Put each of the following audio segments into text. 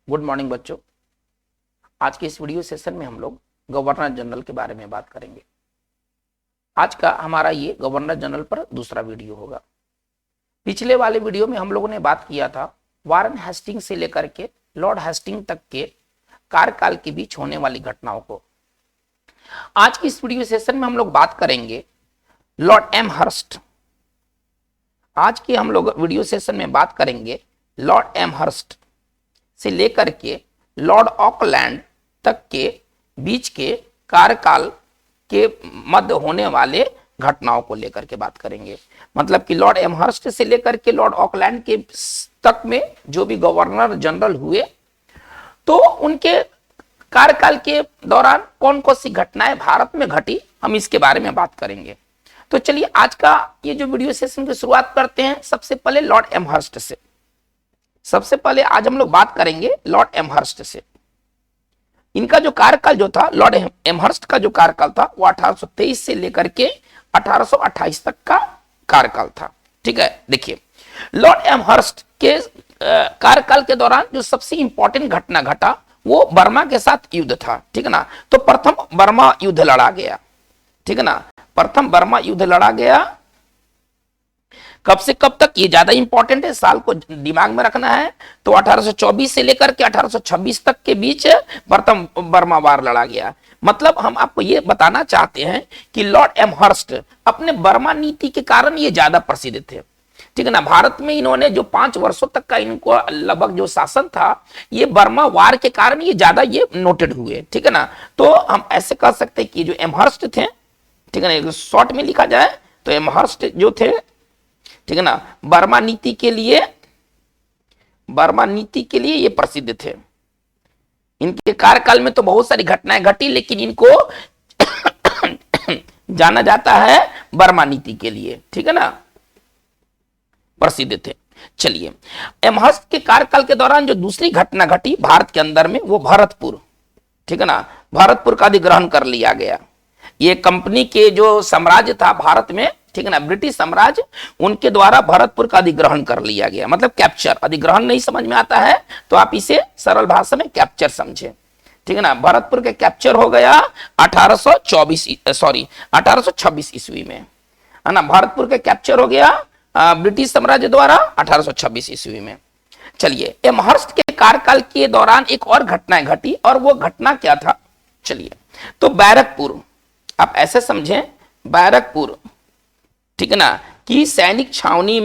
Good morning बच्चों। आज के इस वीडियो सेशन में हम लोग गवर्नर जनरल के बारे में बात करेंगे। आज का हमारा ये गवर्नर जनरल पर दूसरा वीडियो होगा। पिछले वाले वीडियो में हम लोगों ने बात किया था वारन हेस्टिंग से लेकर के लॉर्ड हेस्टिंग तक के कार्यकाल के बीच होने वाली घटनाओं को। आज की इस वीडियो सेशन में हम लोग बात करेंगे लॉर्ड एमहर्स्ट। आज के हम लोग वीडियो सेशन में बात करेंगे लॉर्ड एमहर्स्ट से लेकर के लॉर्ड ऑकलैंड तक के बीच के कार्यकाल के मध्य होने वाले घटनाओं को लेकर के बात करेंगे। मतलब कि लॉर्ड एमहर्स्ट से लेकर के लॉर्ड ऑकलैंड के तक में जो भी गवर्नर जनरल हुए तो उनके कार्यकाल के दौरान कौन कौन सी घटनाएं भारत में घटी, हम इसके बारे में बात करेंगे। तो चलिए आज का ये जो वीडियो सेशन की शुरुआत करते हैं सबसे पहले लॉर्ड एमहर्स्ट से। सबसे पहले आज हम लोग बात करेंगे लॉर्ड एमहर्स्ट से। इनका जो कार्यकाल जो था, लॉर्ड एमहर्स्ट का जो कार्यकाल था वो 1823 से लेकर के 1828 तक का कार्यकाल था। ठीक है, देखिए लॉर्ड एमहर्स्ट के कार्यकाल के दौरान जो सबसे इंपॉर्टेंट घटना घटा वो बर्मा के साथ युद्ध था। ठीक है ना, तो प्रथम बर्मा युद्ध लड़ा गया। ठीक है ना, प्रथम बर्मा युद्ध लड़ा गया। कब से कब तक, ये ज्यादा इंपॉर्टेंट है, साल को दिमाग में रखना है। तो 1824 से लेकर के 1826 तक के बीच प्रथम बर्मा वार लड़ा गया। मतलब हम आपको ये बताना चाहते हैं कि लॉर्ड एमहर्स्ट अपने बर्मा नीति के कारण ये ज्यादा प्रसिद्ध थे। ठीक है ना, भारत में इन्होंने जो 5 वर्षों तक का इनको लगभग जो शासन था ये बर्मा वार के कारण ये ज्यादा ये नोटेड हुए। ठीक है ना, तो हम ऐसे कह सकते हैं कि जो एमहर्स्ट थे, ठीक है ना, शॉर्ट में लिखा जाए तो एमहर्स्ट जो थे, ठीक है ना, बर्मा नीति के लिए ये प्रसिद्ध थे। इनके कार्यकाल में तो बहुत सारी घटनाएं घटी लेकिन इनको जाना जाता है बर्मा नीति के लिए। ठीक है ना, प्रसिद्ध थे। चलिए, एमहर्स्ट के कार्यकाल के दौरान जो दूसरी घटना घटी भारत के अंदर में वो भरतपुर। ठीक है ना, भरतपुर का अधिग्रहण कर लिया गया। ये कंपनी के जो साम्राज्य था भारत में, ठीक है ना, ब्रिटिश साम्राज्य, उनके द्वारा भरतपुर का अधिग्रहण कर लिया गया। मतलब कैप्चर, अधिग्रहण नहीं समझ में आता है तो आप इसे सरल भाषा में कैप्चर समझे। ठीक है ना, भरतपुर के कैप्चर हो गया 1826 ईस्वी में, है ना। भरतपुर के कैप्चर हो गया ब्रिटिश साम्राज्य द्वारा 1826 ईस्वी में। चलिए, एमहर्स्ट के कार्यकाल के दौरान एक और घटना घटी और वो घटना क्या था, चलिए। तो बैरकपुर, आप ऐसे समझें, बैरकपुर, ठीक है ना, कि सैनिक छावनी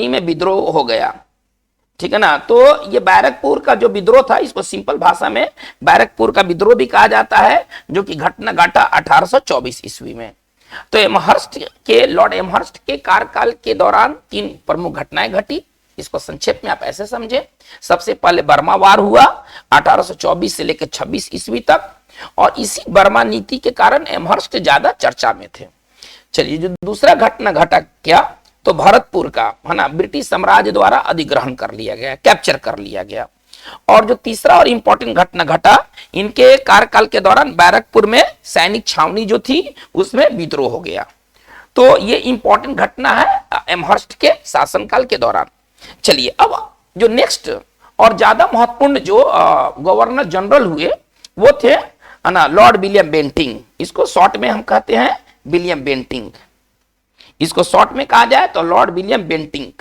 में विद्रोह हो गया। ठीक है ना, तो ये बैरकपुर का जो विद्रोह था, इसको सिंपल भाषा में बैरकपुर का विद्रोह भी कहा जाता है, जो कि घटना घटा 1824 ईस्वी में। तो लॉर्ड एमहर्स्ट के कार्यकाल के दौरान 3 प्रमुख घटनाएं घटी। इसको संक्षेप में आप ऐसे समझे, सबसे पहले बर्मा वार हुआ 1824 से लेकर 26 ईस्वी तक, और इसी बर्मा नीति के कारण एमहर्स्ट ज्यादा चर्चा में थे। चलिए, जो दूसरा घटना घटा क्या, तो भरतपुर का, है ना, ब्रिटिश साम्राज्य द्वारा अधिग्रहण कर लिया गया, कैप्चर कर लिया गया। और जो तीसरा और इंपॉर्टेंट घटना घटा इनके कार्यकाल के दौरान, बैरकपुर में सैनिक छावनी जो थी उसमें विद्रोह हो गया। तो ये इंपॉर्टेंट घटना है एमहर्स्ट के शासनकाल के दौरान। चलिए, अब जो नेक्स्ट और ज्यादा महत्वपूर्ण जो गवर्नर जनरल हुए वो थे, है ना, लॉर्ड विलियम बेंटिंग। इसको शॉर्ट में हम कहते हैं विलियम बेंटिंग। इसको शॉर्ट में कहा जाए तो लॉर्ड विलियम बेंटिंग।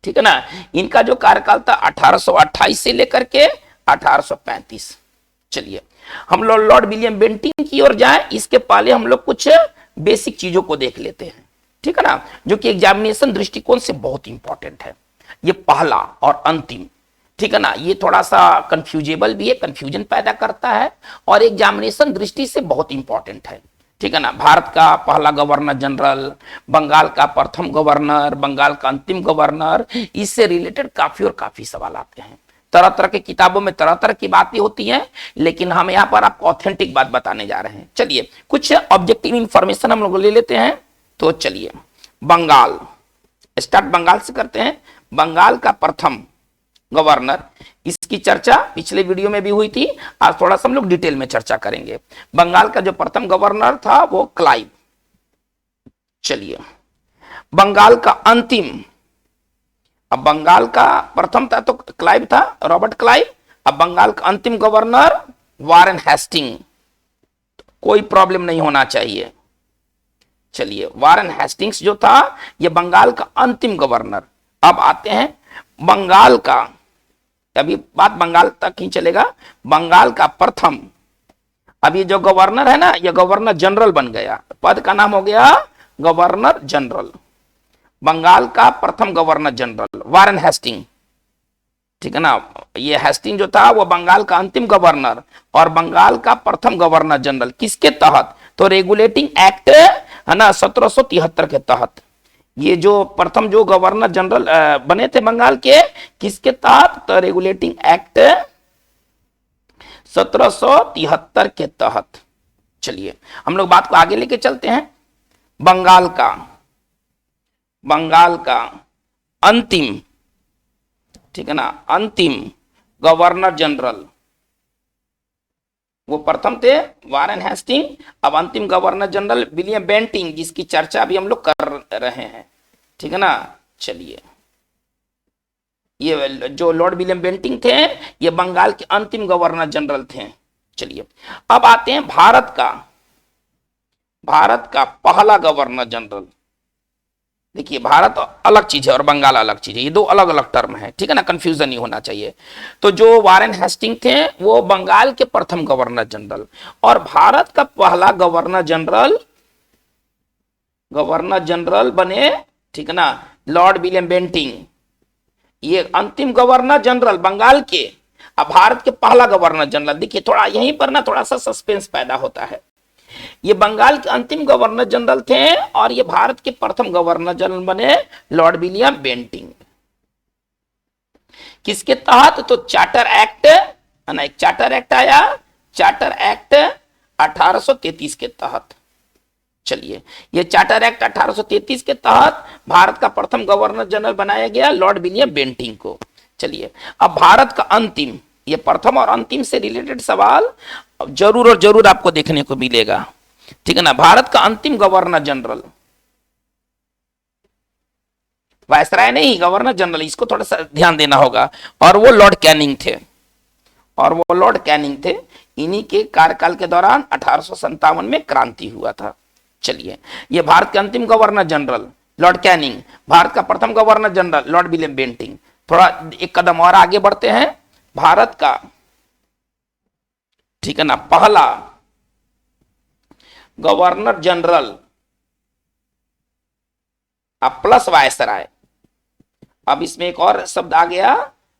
ठीक है ना, इनका जो कार्यकाल था 1828 से लेकर के 1835। चलिए, हम लोग लॉर्ड विलियम बेंटिंग की ओर जाएं, इसके पहले हम लोग कुछ बेसिक चीजों को देख लेते हैं। ठीक है ना, जो कि एग्जामिनेशन दृष्टिकोण से बहुत इंपॉर्टेंट है। ये पहला और अंतिम, ठीक है ना, ये थोड़ा सा कंफ्यूजेबल भी है, कंफ्यूजन पैदा करता है और एग्जामिनेशन दृष्टि से बहुत इंपॉर्टेंट है। ठीक है ना, भारत का पहला गवर्नर जनरल, बंगाल का प्रथम गवर्नर, बंगाल का अंतिम गवर्नर, इससे रिलेटेड काफी सवाल आते हैं। तरह तरह की किताबों में तरह तरह की बातें होती हैं, लेकिन हम यहाँ पर आपको ऑथेंटिक बात बताने जा रहे हैं। चलिए, कुछ ऑब्जेक्टिव इंफॉर्मेशन हम लोग ले लेते हैं। तो चलिए, बंगाल, स्टार्ट बंगाल से करते हैं। बंगाल का प्रथम गवर्नर, इसकी चर्चा पिछले वीडियो में भी हुई थी, आज थोड़ा सा हम लोग डिटेल में चर्चा करेंगे। बंगाल का जो प्रथम गवर्नर था वो क्लाइव। चलिए, बंगाल का अब बंगाल का प्रथम था तो क्लाइव था, रॉबर्ट क्लाइव। अब बंगाल का अंतिम गवर्नर वारेन हेस्टिंग, कोई प्रॉब्लम नहीं होना चाहिए। चलिए, वारेन हेस्टिंग्स जो था ये बंगाल का अंतिम गवर्नर। अब आते हैं बंगाल का, अभी बात बंगाल तक ही चलेगा। बंगाल का प्रथम, अब ये जो गवर्नर है ना, ये गवर्नर जनरल बन गया, पद का नाम हो गया गवर्नर जनरल। बंगाल का प्रथम गवर्नर जनरल वारेन हेस्टिंग, ठीक है ना। ये हेस्टिंग जो था वो बंगाल का अंतिम गवर्नर और बंगाल का प्रथम गवर्नर जनरल। किसके तहत? तो रेगुलेटिंग एक्ट है ना 1773 के तहत। ये जो प्रथम जो गवर्नर जनरल बने थे बंगाल के, किसके तहत? तो रेगुलेटिंग एक्ट 1773 के तहत। चलिए हम लोग बात को आगे लेके चलते हैं। बंगाल का अंतिम, ठीक है ना, अंतिम गवर्नर जनरल, वो प्रथम थे वारेन हेस्टिंग, अब अंतिम गवर्नर जनरल विलियम बेंटिंग, जिसकी चर्चा अभी हम लोग कर रहे हैं, ठीक है ना। चलिए, ये जो लॉर्ड विलियम बेंटिंग थे ये बंगाल के अंतिम गवर्नर जनरल थे। चलिए अब आते हैं भारत का पहला गवर्नर जनरल। देखिए, भारत अलग चीज है और बंगाल अलग चीज है, ये दो अलग अलग टर्म है, ठीक है ना, कंफ्यूजन नहीं होना चाहिए। तो जो वारेन हेस्टिंग थे वो बंगाल के प्रथम गवर्नर जनरल, और भारत का पहला गवर्नर जनरल बने, ठीक है ना, लॉर्ड विलियम बेंटिंग। ये अंतिम गवर्नर जनरल बंगाल के, अब भारत के पहला गवर्नर जनरल। देखिए थोड़ा यहीं पर ना थोड़ा सा सस्पेंस पैदा होता है। ये बंगाल के अंतिम गवर्नर जनरल थे और ये भारत के प्रथम गवर्नर जनरल बने लॉर्ड विलियम बेंटिंग। किसके तहत? तो चार्टर एक्ट है ना, एक चार्टर एक्ट आया, चार्टर एक्ट 1833 के तहत। चलिए, ये चार्टर एक्ट 1833 के तहत भारत का प्रथम गवर्नर जनरल बनाया गया लॉर्ड विलियम बेंटिंग को। चलिए, अब भारत का अंतिम, ये प्रथम और अंतिम से रिलेटेड सवाल जरूर और जरूर आपको देखने को मिलेगा, ठीक है ना। भारत का अंतिम गवर्नर जनरल, वायसराय नहीं, गवर्नर जनरल, इसको थोड़ा सा ध्यान देना होगा। और वो लॉर्ड कैनिंग थे, इन्हीं के कार्यकाल के दौरान 1857 में क्रांति हुआ था। चलिए, ये भारत के अंतिम governor general Lord Canning, Bharat का प्रथम governor general Lord William Bentinck. थोड़ा एक कदम और आगे बढ़ते हैं। भारत का, ठीक है ना, पहला गवर्नर जनरल अब प्लस वायसराय। अब इसमें एक और शब्द आ गया,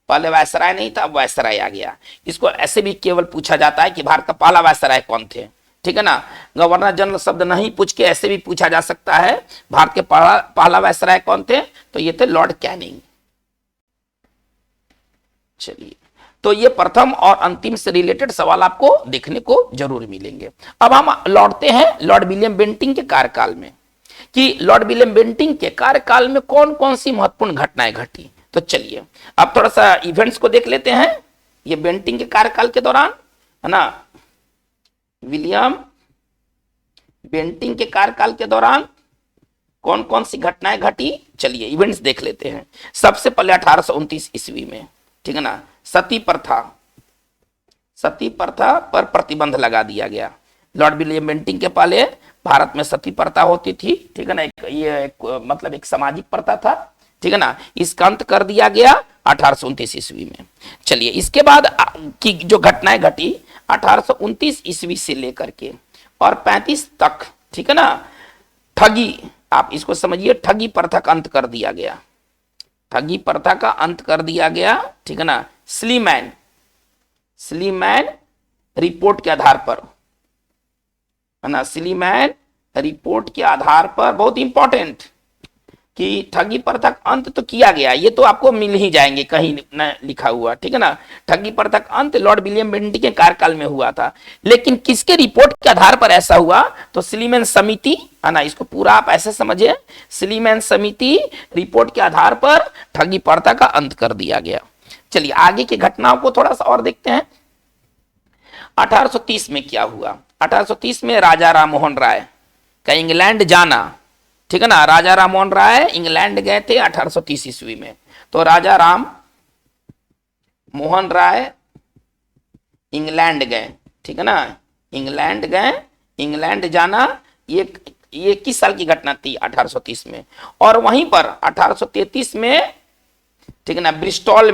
पहले वायसराय नहीं था, अब वायसराय आ गया। इसको ऐसे भी केवल पूछा जाता है कि भारत का पहला वायसराय कौन थे, ठीक है ना। गवर्नर जनरल शब्द नहीं पूछ के ऐसे भी पूछा जा सकता है भारत के पहला वायसराय कौन थे, तो ये थे लॉर्ड कैनिंग। चलिए, तो ये प्रथम और अंतिम से रिलेटेड सवाल आपको देखने को जरूर मिलेंगे। अब हम लौटते हैं लॉर्ड विलियम बेंटिंग के कार्यकाल में, कि लॉर्ड विलियम बेंटिंग के कार्यकाल में कौन कौन सी महत्वपूर्ण घटनाएं घटी। तो चलिए अब थोड़ा सा इवेंट्स को देख लेते हैं। ये बेंटिंग के कार्यकाल के दौरान, है ना, विलियम बेंटिंग के कार्यकाल के दौरान कौन कौन सी घटनाएं घटी। चलिए इवेंट्स देख लेते हैं। सबसे पहले 1829 ईस्वी में, ठीक है ना, सती प्रथा पर प्रतिबंध लगा दिया गया। लॉर्ड विलियम बेंटिंग के पहले भारत में सती प्रथा होती थी, ठीक है ना, मतलब एक सामाजिक प्रथा था, ठीक है ना। इसका अंत कर दिया गया 1829 ईस्वी में। चलिए, इसके बाद की जो घटनाएं घटी 1829 ईस्वी से लेकर के और 35 तक, ठीक है ना, ठगी, आप इसको समझिए, ठगी प्रथा का अंत कर दिया गया, ठगी प्रथा का अंत कर दिया गया, ठीक है ना। स्लीमैन रिपोर्ट के आधार पर, है ना, स्लीमैन रिपोर्ट के आधार पर, बहुत इंपॉर्टेंट, कि ठगी प्रथा का अंत तो किया गया, ये तो आपको मिल ही जाएंगे कहीं न लिखा हुआ, ठीक है ना। ठगी प्रथा का अंत लॉर्ड विलियम बेंटिंग के कार्यकाल में हुआ था, लेकिन किसके रिपोर्ट के आधार पर ऐसा हुआ, तो स्लीमैन समिति, है ना, इसको पूरा आप ऐसे समझिए, स्लीमैन समिति रिपोर्ट के आधार पर ठगी प्रथा का अंत कर दिया गया। चलिए आगे की घटनाओं को थोड़ा सा और देखते हैं। 1830 में क्या हुआ। 1830 में राजा राममोहन राय का इंग्लैंड जाना, ठीक है ना। राजा राम मोहन राय इंग्लैंड गए थे 1830 ईस्वी में। तो राजा राम मोहन राय इंग्लैंड गए, ठीक है ना, इंग्लैंड गए। इंग्लैंड जाना ये किस साल की घटना थी? 1830 में। और वहीं पर 1833 में, ठीक है ना, ब्रिस्टॉल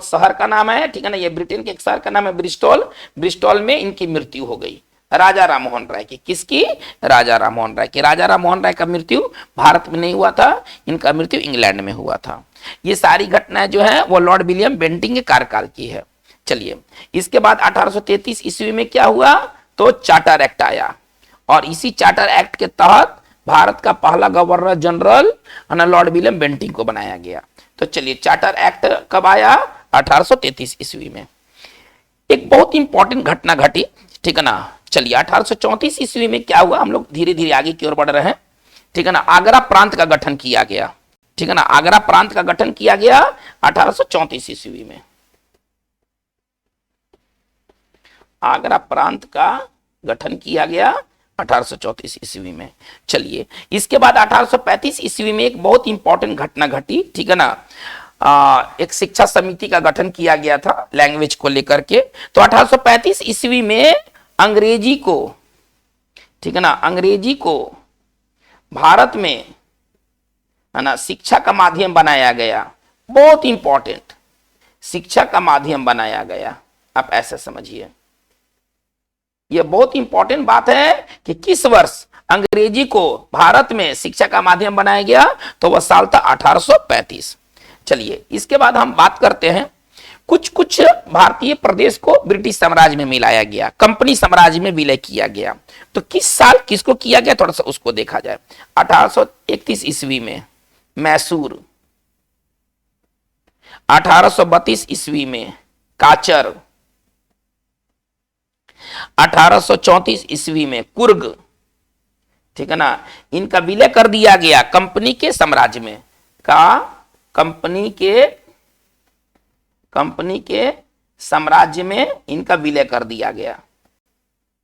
शहर का नाम है, ठीक है ना, ये ब्रिटेन के एक शहर का नाम है ब्रिस्टॉल में इनकी मृत्यु हो गई, राजा राम मोहन राय की। किसकी? राजा राम मोहन राय की। राजा राम मोहन राय का मृत्यु भारत में नहीं हुआ था, इनका मृत्यु इंग्लैंड में हुआ था। ये सारी घटनाएं जो है वो लॉर्ड विलियम बेंटिंक के कार्यकाल की है। चलिए, इसके बाद 1833 ईस्वी में क्या हुआ? तो चार्टर एक्ट आया, और इसी चार्टर एक्ट के तहत भारत का पहला governor general Lord William Bentinck को बनाया गया। तो चलिए, चार्टर एक्ट कब आया? 1833 ईस्वी में। एक बहुत इंपॉर्टेंट घटना घटी, ठीक है ना। चलिए, 1834 ईस्वी में क्या हुआ? हम लोग धीरे धीरे आगे की ओर बढ़ रहे हैं, ठीक है ना। आगरा प्रांत का गठन किया गया, ठीक है ना, आगरा प्रांत का गठन किया गया 1834 ईस्वी में। आगरा प्रांत का गठन किया गया 1834 ईस्वी में। चलिए, इसके बाद 1835 ईस्वी में एक बहुत इंपॉर्टेंट घटना घटी, ठीक है ना। एक शिक्षा समिति का गठन किया गया था लैंग्वेज को लेकर के। तो 1835 ईस्वी में अंग्रेजी को, ठीक है ना, अंग्रेजी को भारत में, है ना, शिक्षा का माध्यम बनाया गया। बहुत इंपॉर्टेंट, शिक्षा का माध्यम बनाया गया। आप ऐसा समझिए, यह बहुत इंपॉर्टेंट बात है कि किस वर्ष अंग्रेजी को भारत में शिक्षा का माध्यम बनाया गया। तो वह साल था 1835। चलिए, इसके बाद हम बात करते हैं, कुछ कुछ भारतीय प्रदेश को ब्रिटिश साम्राज्य में मिलाया गया, कंपनी साम्राज्य में विलय किया गया। तो किस साल किसको किया गया, थोड़ा सा उसको देखा जाए। 1831 ईस्वी में मैसूर, 1832 ईस्वी में काचर, 1834 ईस्वी में कुर्ग, ठीक है ना, इनका विलय कर दिया गया कंपनी के साम्राज्य में। कंपनी के साम्राज्य में इनका विलय कर दिया गया।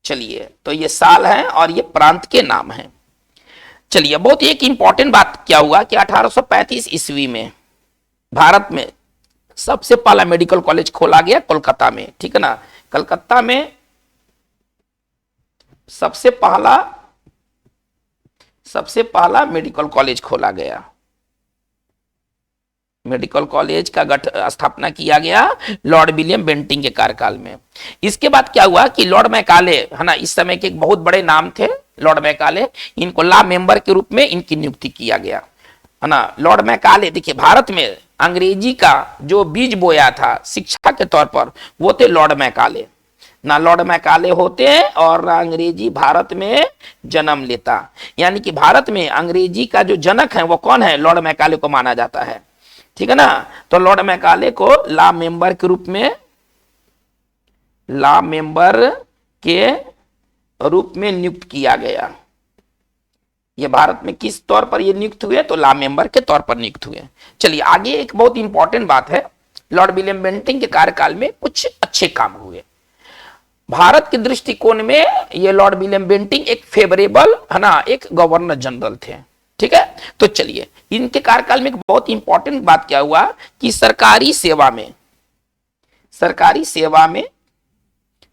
चलिए, तो ये साल है और ये प्रांत के नाम है। चलिए, बहुत एक इंपॉर्टेंट बात क्या हुआ कि 1835 ईस्वी में भारत में सबसे पहला मेडिकल कॉलेज खोला गया कोलकाता में, ठीक है ना। कलकत्ता में सबसे पहला मेडिकल कॉलेज खोला गया। मेडिकल कॉलेज का स्थापना किया गया लॉर्ड विलियम बेंटिंक के कार्यकाल में। इसके बाद क्या हुआ कि लॉर्ड मैकाले, है ना, इस समय के एक बहुत बड़े नाम थे लॉर्ड मैकाले, इनको लॉ मेंबर के रूप में इनकी नियुक्ति किया गया, है ना। लॉर्ड मैकाले, देखिए, भारत में अंग्रेजी का जो बीज बोया था शिक्षा के तौर पर, वो थे लॉर्ड मैकाले। ना लॉर्ड मैकाले होते और अंग्रेजी भारत में जन्म लेता। यानी कि भारत में अंग्रेजी का जो जनक है वो कौन है? लॉर्ड मैकाले को माना जाता है, ठीक है ना। तो लॉर्ड मैकाले को लॉ मेंबर के रूप में नियुक्त किया गया। ये भारत में किस तौर पर ये नियुक्त हुए? तो लॉ मेंबर के तौर पर नियुक्त हुए। चलिए, आगे एक बहुत इंपॉर्टेंट बात है, लॉर्ड विलियम बेंटिंक के कार्यकाल में कुछ अच्छे काम हुए। भारत के दृष्टिकोण में ये लॉर्ड विलियम बेंटिंक एक फेवरेबल, है ना, एक गवर्नर जनरल थे, ठीक है। तो चलिए, इनके कार्यकाल में एक बहुत इंपॉर्टेंट बात क्या हुआ कि सरकारी सेवा में,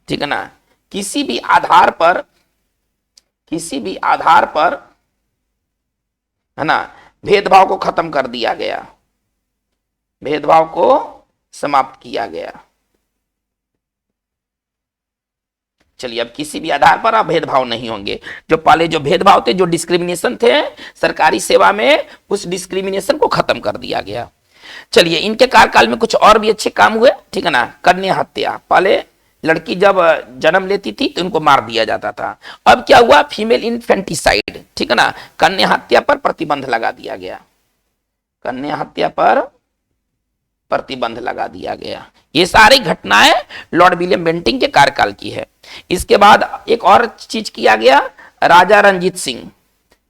ठीक है ना, किसी भी आधार पर, है ना, भेदभाव को खत्म कर दिया गया, भेदभाव को समाप्त किया गया। चलिए, अब किसी भी आधार पर अब भेदभाव नहीं होंगे। जो पहले जो भेदभाव थे, जो डिस्क्रिमिनेशन थे सरकारी सेवा में, उस डिस्क्रिमिनेशन को खत्म कर दिया गया। चलिए, इनके कार्यकाल में कुछ और भी अच्छे काम हुए, ठीक है ना। कन्या हत्या, पहले लड़की जब जन्म लेती थी तो उनको मार दिया जाता था। अब क्या हुआ? फीमेल इन्फेंटिसाइड, ठीक है ना, कन्या हत्या पर प्रतिबंध लगा दिया गया। कन्या हत्या पर प्रतिबंध लगा दिया गया। ये सारी घटनाएं लॉर्ड विलियम बेंटिंक के कार्यकाल की है। इसके बाद एक और चीज किया गया, राजा रंजीत सिंह,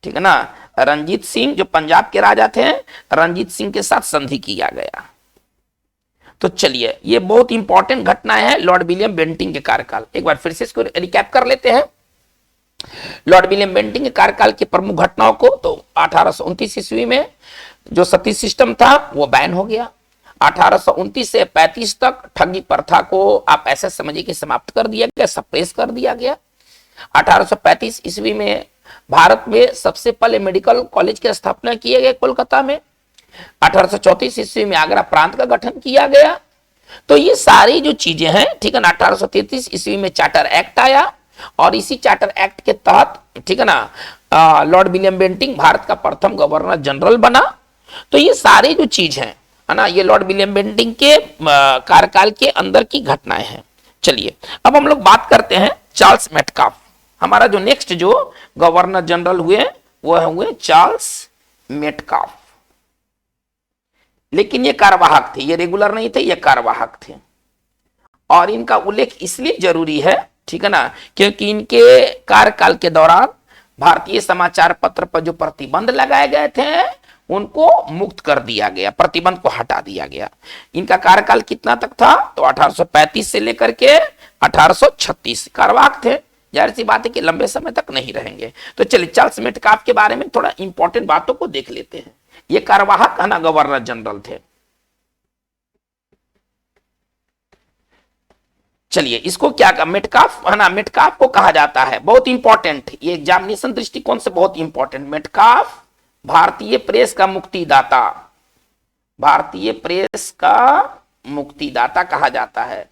ठीक है ना, रंजीत सिंह जो पंजाब के राजा थे, रंजीत सिंह के साथ संधि किया गया। तो चलिए, ये बहुत इंपॉर्टेंट घटना है लॉर्ड विलियम बेंटिंक के कार्यकाल। एक बार फिर से इसको रिकैप कर लेते हैं। लॉर्ड विलियम बेंटिंग के कार्यकाल की प्रमुख घटनाओं को तो 1829 ईस्वी में जो सती सिस्टम था वो बैन हो गया। 1829 से 35 तक ठगी प्रथा को आप ऐसे समझिए कि समाप्त कर दिया गया, सप्रेस कर दिया गया। 1835 ईस्वी में भारत में सबसे पहले मेडिकल कॉलेज की स्थापना किए गए कोलकाता में। 1834 ईस्वी में आगरा प्रांत का गठन किया गया। तो ये सारी जो चीजें हैं, ठीक है ना, 1833 ईस्वी में चार्टर एक्ट आया और इसी चार्टर एक्ट के तहत, ठीक है ना, लॉर्ड विलियम बेंटिंग भारत का प्रथम गवर्नर जनरल बना। तो ये सारी जो चीज है ना, ये लॉर्ड विलियम बेंटिंग के कार्यकाल के अंदर की घटनाएं हैं। चलिए अब हम लोग बात करते हैं चार्ल्स मेटकाफ। हमारा जो नेक्स्ट जो गवर्नर जनरल हुए वो हुए चार्ल्स मेटकाफ। लेकिन ये कार्यवाहक थे, ये रेगुलर नहीं थे, ये कार्यवाहक थे। और इनका उल्लेख इसलिए जरूरी है, ठीक है ना, क्योंकि इनके कार्यकाल के दौरान भारतीय समाचार पत्र पर जो प्रतिबंध लगाए गए थे उनको मुक्त कर दिया गया, प्रतिबंध को हटा दिया गया। इनका कार्यकाल कितना तक था? तो 1835 से लेकर के 1836 कार्यवाहक थे। जाहिर सी बात है कि लंबे समय तक नहीं रहेंगे। तो चलिए चार्ल्स मेटकाफ के बारे में थोड़ा इंपॉर्टेंट बातों को देख लेते हैं। ये कार्यवाहक है ना, गवर्नर जनरल थे। चलिए इसको क्या मेटकाफ है ना, मेटकाफ को कहा जाता है, बहुत इंपॉर्टेंट, ये एग्जामिनेशन दृष्टिकोण से बहुत इंपॉर्टेंट। मेटकाफ भारतीय प्रेस का मुक्तिदाता, भारतीय प्रेस का मुक्तिदाता कहा जाता है।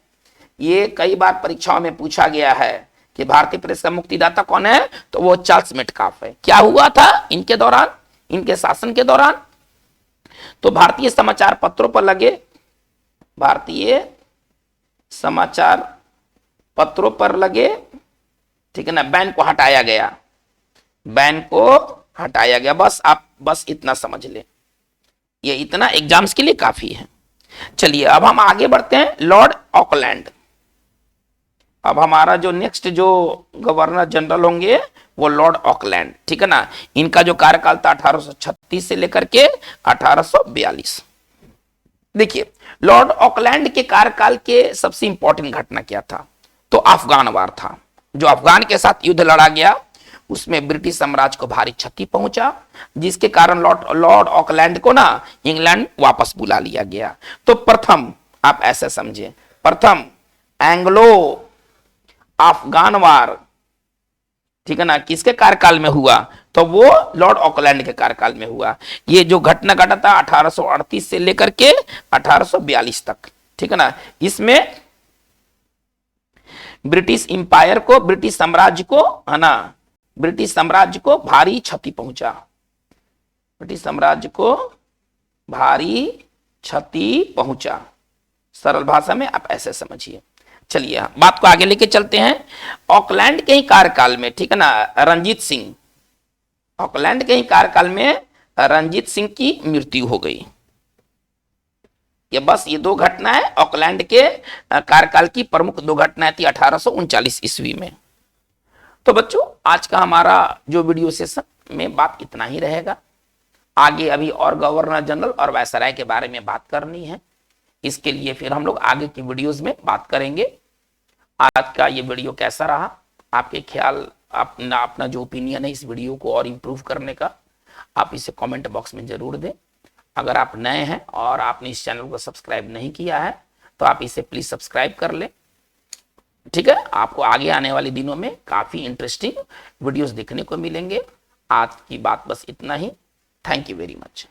ये कई बार परीक्षाओं में पूछा गया है कि भारतीय प्रेस का मुक्तिदाता कौन है, तो वो चार्ल्स मेटकाफ है। क्या हुआ था इनके दौरान, इनके शासन के दौरान? तो भारतीय समाचार पत्रों पर लगे, भारतीय समाचार पत्रों पर लगे, ठीक है ना, बैन को हटाया गया, बैन को हटाया गया। बस आप बस इतना समझ ले, ये इतना एग्जाम्स के लिए काफी है। चलिए अब हम आगे बढ़ते हैं। लॉर्ड ऑकलैंड, अब हमारा जो नेक्स्ट जो गवर्नर जनरल होंगे वो लॉर्ड ऑकलैंड, ठीक है ना। इनका जो कार्यकाल था 1836 से लेकर के 1842। देखिए लॉर्ड ऑकलैंड के कार्यकाल के सबसे इंपॉर्टेंट घटना क्या था? तो अफगान वार था। जो अफगान के साथ युद्ध लड़ा गया उसमें ब्रिटिश साम्राज्य को भारी क्षति पहुंचा, जिसके कारण लॉर्ड ऑकलैंड को ना इंग्लैंड वापस बुला लिया गया। तो प्रथम आप ऐसे समझे, प्रथम एंग्लो अफगान वार, ठीक है ना, किसके कार्यकाल में हुआ? तो वो लॉर्ड ऑकलैंड के कार्यकाल में हुआ। ये जो घटना घटा था 1838 से लेकर के 1842 तक, ठीक है ना। इसमें ब्रिटिश इंपायर को, ब्रिटिश साम्राज्य को, है ना, ब्रिटिश साम्राज्य को भारी क्षति पहुंचा, ब्रिटिश साम्राज्य को भारी क्षति पहुंचा। सरल भाषा में आप ऐसे समझिए। चलिए बात को आगे लेके चलते हैं। ऑकलैंड के ही कार्यकाल में, ठीक है ना, रंजीत सिंह, ऑकलैंड के ही कार्यकाल में रंजीत सिंह की मृत्यु हो गई। ये बस ये दो घटनाएं ऑकलैंड के कार्यकाल की प्रमुख दो घटनाएं थी 1839 ईस्वी में। तो बच्चों आज का हमारा जो वीडियो सेशन में बात इतना ही रहेगा। आगे अभी और गवर्नर जनरल और वायसराय के बारे में बात करनी है, इसके लिए फिर हम लोग आगे की वीडियोस में बात करेंगे। आज का ये वीडियो कैसा रहा, आपके ख्याल, अपना जो ओपिनियन है इस वीडियो को और इम्प्रूव करने का, आप इसे कमेंट बॉक्स में जरूर दें। अगर आप नए हैं और आपने इस चैनल को सब्सक्राइब नहीं किया है तो आप इसे प्लीज सब्सक्राइब कर लें, ठीक है। आपको आगे आने वाले दिनों में काफी इंटरेस्टिंग वीडियोस देखने को मिलेंगे। आज की बात बस इतना ही। Thank you very much.